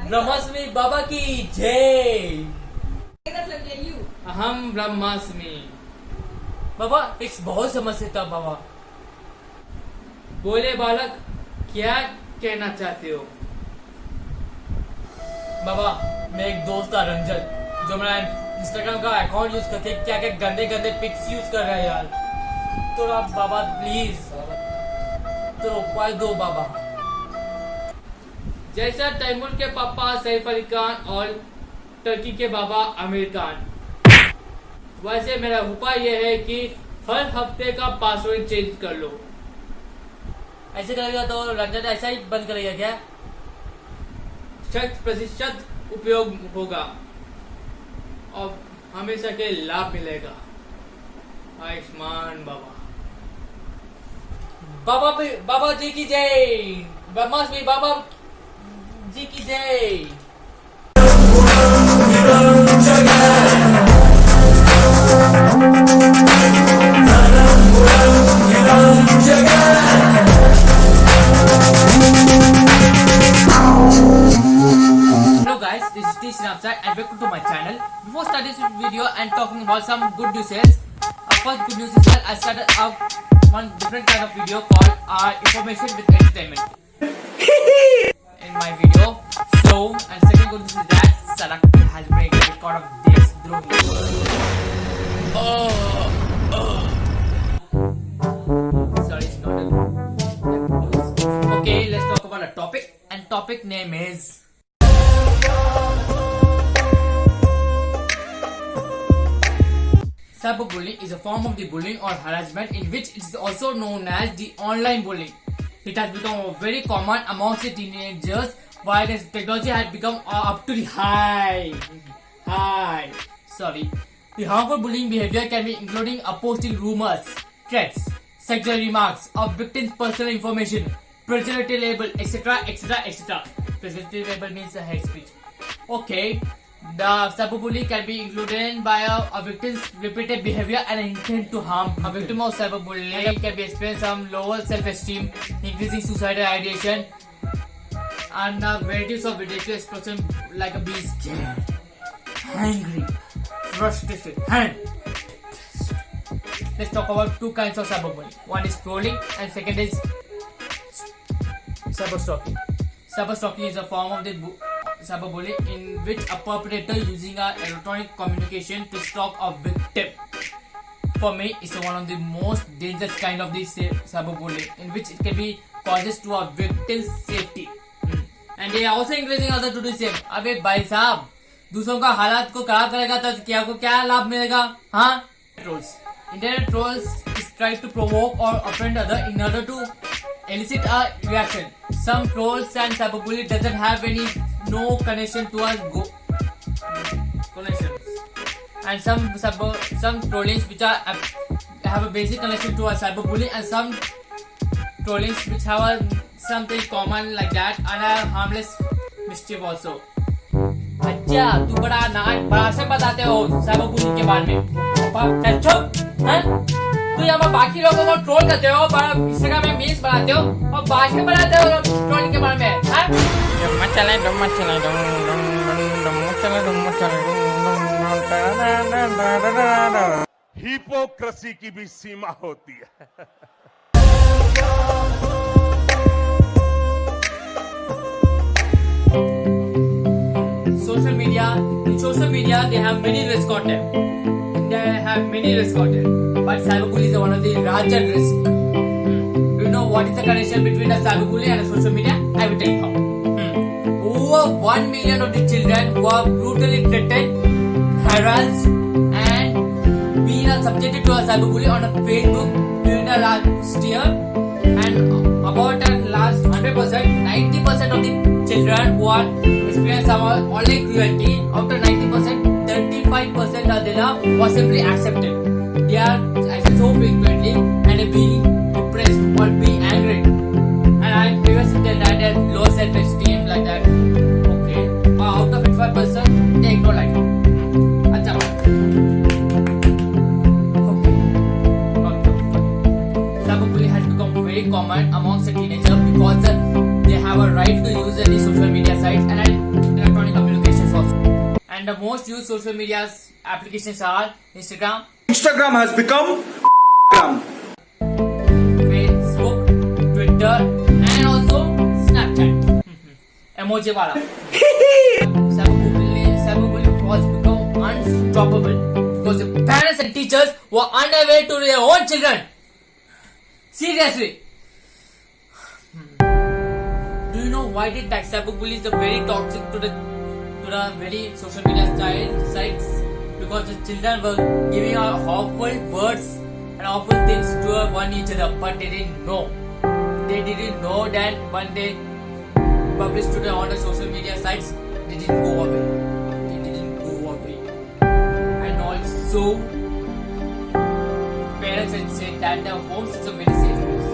ब्रह्मास्मि बाबा की जय। अहम ब्रह्मास्मि। बाबा एक बहुत समस्या था बाबा। बोले बालक, क्या कहना चाहते हो? बाबा मेरा एक दोस्त था रंजन, जो मेरा इंस्टाग्राम का अकाउंट यूज करके क्या क्या गंदे गंदे पिक्स यूज कर रहा है यार। तो आप बाबा प्लीज तो उपाय दो बाबा। जैसा तैमूर के पापा सैफ अली खान और टर्की के बाबा आमिर खान, वैसे मेरा उपाय यह है कि हर हफ्ते का पासवर्ड चेंज कर लो। ऐसे करेगा तो रंजन ऐसा ही बंद करेगा क्या? 100% उपयोग होगा और हमेशा के लाभ मिलेगा। आयुष्मान बाबा। बाबा जी की जय। ब्रह्मास्मि बाबा जी की जय। Hello guys, this is T Snapchat and welcome to my channel. Before starting this video and talking about some good news, first good news is that I started out one different kind of video called Information with Entertainment in my video. So, and second good news is that Sarak has breaking the record of Desdrohi. Sorry, it's not a news. Okay, let's talk about a topic, and topic name is cyberbullying is a form of the bullying or harassment in which it is also known as the online bullying. It has become very common amongst the teenagers while this technology has become up to the high. The harmful bullying behavior can be including posting rumors, threats, sexual remarks of victims' personal information, pejorative label, etc., etc., etc. Pejorative label means a hate speech. Okay. The cyberbullying can be included by a victim's repeated behavior and intent to harm. A victim of cyberbullying can be experiencing some lower self-esteem, increasing suicidal ideation, and varieties of ridiculous expression like a being scared, angry, frustrated, and let's talk about two kinds of cyberbullying. One is trolling and second is cyberstalking. Cyberstalking is a form of the cyberbullying in which a perpetrator using electronic communication to stalk a victim. For me, it's one of the most dangerous kind of this cyberbullying in which it can be causes to a victim's safety. And they are also encouraging others to do the same. अबे भाई साहब, दूसरों का हालात को खराब करेगा तो क्या लाभ मिलेगा? हाँ? Trolls. Internet trolls is try to provoke or offend others in order to elicit a reaction. Some trolls and cyberbullying doesn't have no connection to us connections, and some trollings which have a basic connection to a cyberbullying, and some trollings which have something common like that and a harmless mischief also. अच्छा तू बड़ा से बताते हो cyberbullying के बारे में। चल चुप हैं? तू यहाँ पर बाकी लोगों को ट्रोल करते हो, इंस्टाग्राम में मीम्स बनाते हो और भाषण बनाते हो ट्रोलिंग के बारे में, हैं? हिपोक्रेसी की भी सीमा होती है। In social media, they have many risk content. But cyberbullying is one of the larger risks. Do you know what is the connection between a cyberbullying and a social media? I will tell you how. Over 1 million of the children who are brutally threatened, harassed, and being subjected to a cyberbullying on a Facebook during the last year, and about the last 100%, 90% of the children who are experience some online cruelty, out of 90%, 35% of them was simply accepted. They are acted so frequently and being depressed or being angry. And I previously tell that they have low self-esteem like that. Okay. Out of 85%, they ignore like that. अच्छा बात. Okay. Cyberbullying has become very common amongst the teenagers because they have a right to use any social media sites, and electronic communications also. And the most used social media applications are Instagram, Instagram has become Facebook, Twitter, and also Snapchat. Emoji wala. Cyberbullying was become unstoppable because the parents and teachers were unaware to their own children. Seriously. Do you know why did cyberbullying is very toxic to the very social media sites? Because the children were giving out awful words and awful things to one each other, but they didn't know. They didn't know that when they published to on the social media sites, they didn't go away. They didn't go away. And also, parents had said that their homes is a very safe place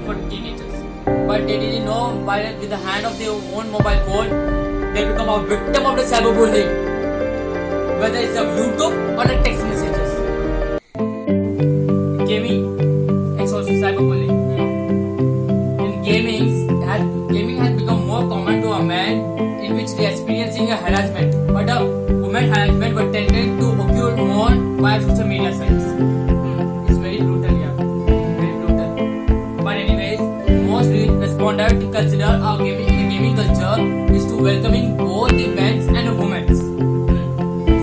for teenagers. But they didn't know by with the hand of their own mobile phone, they become a victim of the cyberbullying. Whether it's a YouTube or a text messages. Gaming is also cyberbullying. In gaming has become more common to a man in which they are experiencing a harassment. But a woman harassment were tended to occur more by social media sites. It's very brutal, yeah. Very brutal. But anyways, most respondents consider our gaming culture is to welcoming both the men's and the women's.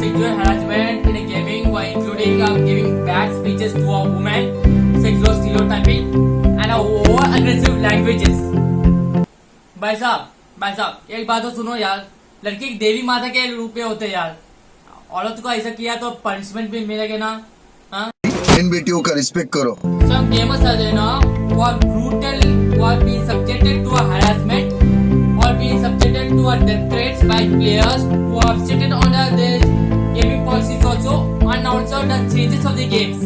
Sexual harassment in a gaming by including giving bad speeches to a woman, sexual stereotyping, and over aggressive languages. भाई साहब एक बात तो सुनो यार, लड़की देवी माता के रूप में होते यार, औरत को ऐसा किया तो पनिशमेंट भी मिलेगा ना? हाँ? इन बेटियों का रिस्पेक्ट करो. Some gamers are there now who are brutal, who are being subjected to a harassment or being subjected to a death threats by players who are upset on their gaming policies also and also the changes of the games.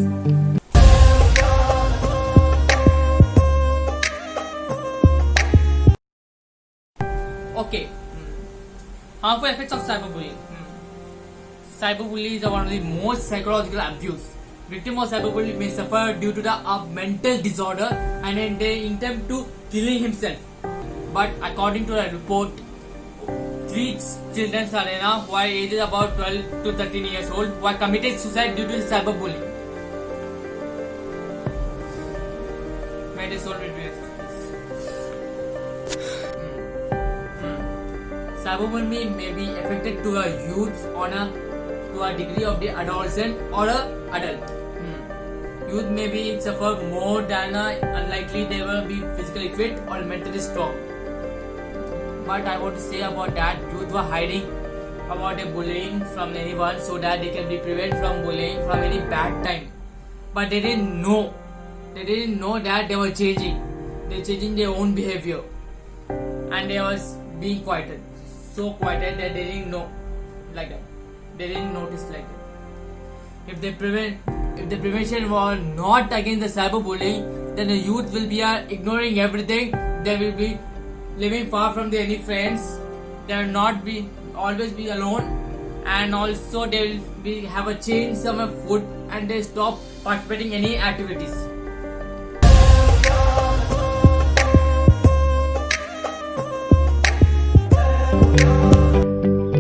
Okay. Harmful effects of cyberbullying. Cyberbullying is one of the most psychological abuse. Victim of cyberbullying may suffer due to the mental disorder and then they attempt to killing himself. But according to a report, 3 children who are ages about 12 to 13 years old who are committed suicide due to cyberbullying. May they solve it. Cyberbullying may be affected to a youth to a degree of the adolescent or a adult. Youth may be suffer more than unlikely they will be physically fit or mentally strong. But I want to say about that youth were hiding about a bullying from anyone so that they can be prevented from bullying from any bad time. But they didn't know. They didn't know that they were changing. They were changing their own behavior. And they was being quieted. So quieted that they didn't know like that. They didn't notice like that. If the prevention was not against the cyberbullying, then the youth will be ignoring everything. They will be living far from their any friends. They will not be always be alone, and also they will be have a change some food and they stop participating in any activities.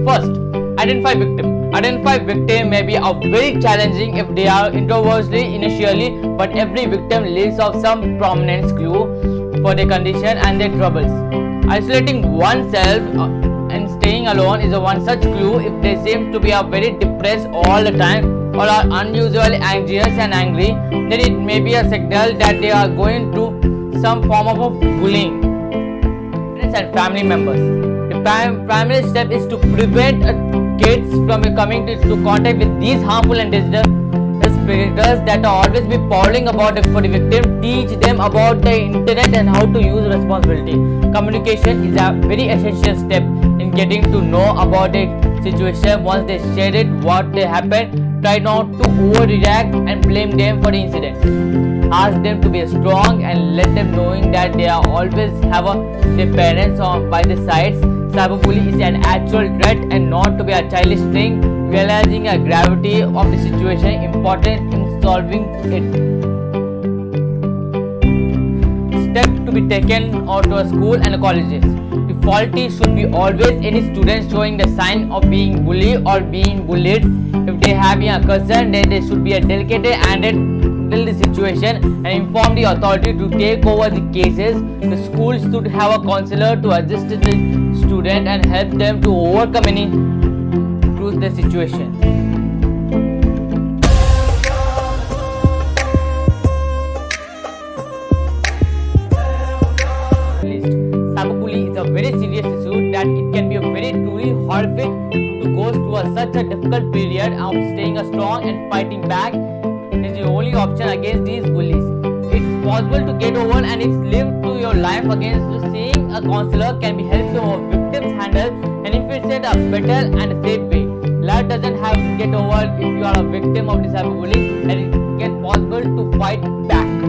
First, identify victim. Identify victim may be very challenging if they are introvertly initially, but every victim leaves off some prominent clue for their condition and their troubles. Isolating oneself and staying alone is one such clue. If they seem to be very depressed all the time or are unusually anxious and angry, then it may be a signal that they are going through some form of bullying. Friends and family members. The primary step is to prevent kids from coming into contact with these harmful and dangerous predators that are always be prowling about for the victim. Teach them about the internet and how to use responsibility. Communication is a very essential step in getting to know about the situation. Once they share it, what they happened, try not to overreact and blame them for the incident. Ask them to be strong and let them knowing that they are always have their parents by the sides. Cyberbullying is an actual threat and not to be a childish thing. Realizing the gravity of the situation important in solving it. step to be taken or to a school and colleges. The faulty should be always any student showing the sign of being bullied or being bullied. If they have been a concern, then they should be dedicated and handle the situation and inform the authority to take over the cases. The school should have a counselor to assist the student and help them to overcome any to the situation. Cyberbullying is a very serious issue that it can be a very truly horrific to go through such a difficult period of staying strong and fighting back is the only option against these bullies. It's possible to get over and it's lived to your life against seeing a counselor can be helped to victims handle and if it's in a better and a safe way. Life doesn't have to get over if you are a victim of this cyberbullying and it can possible to fight back.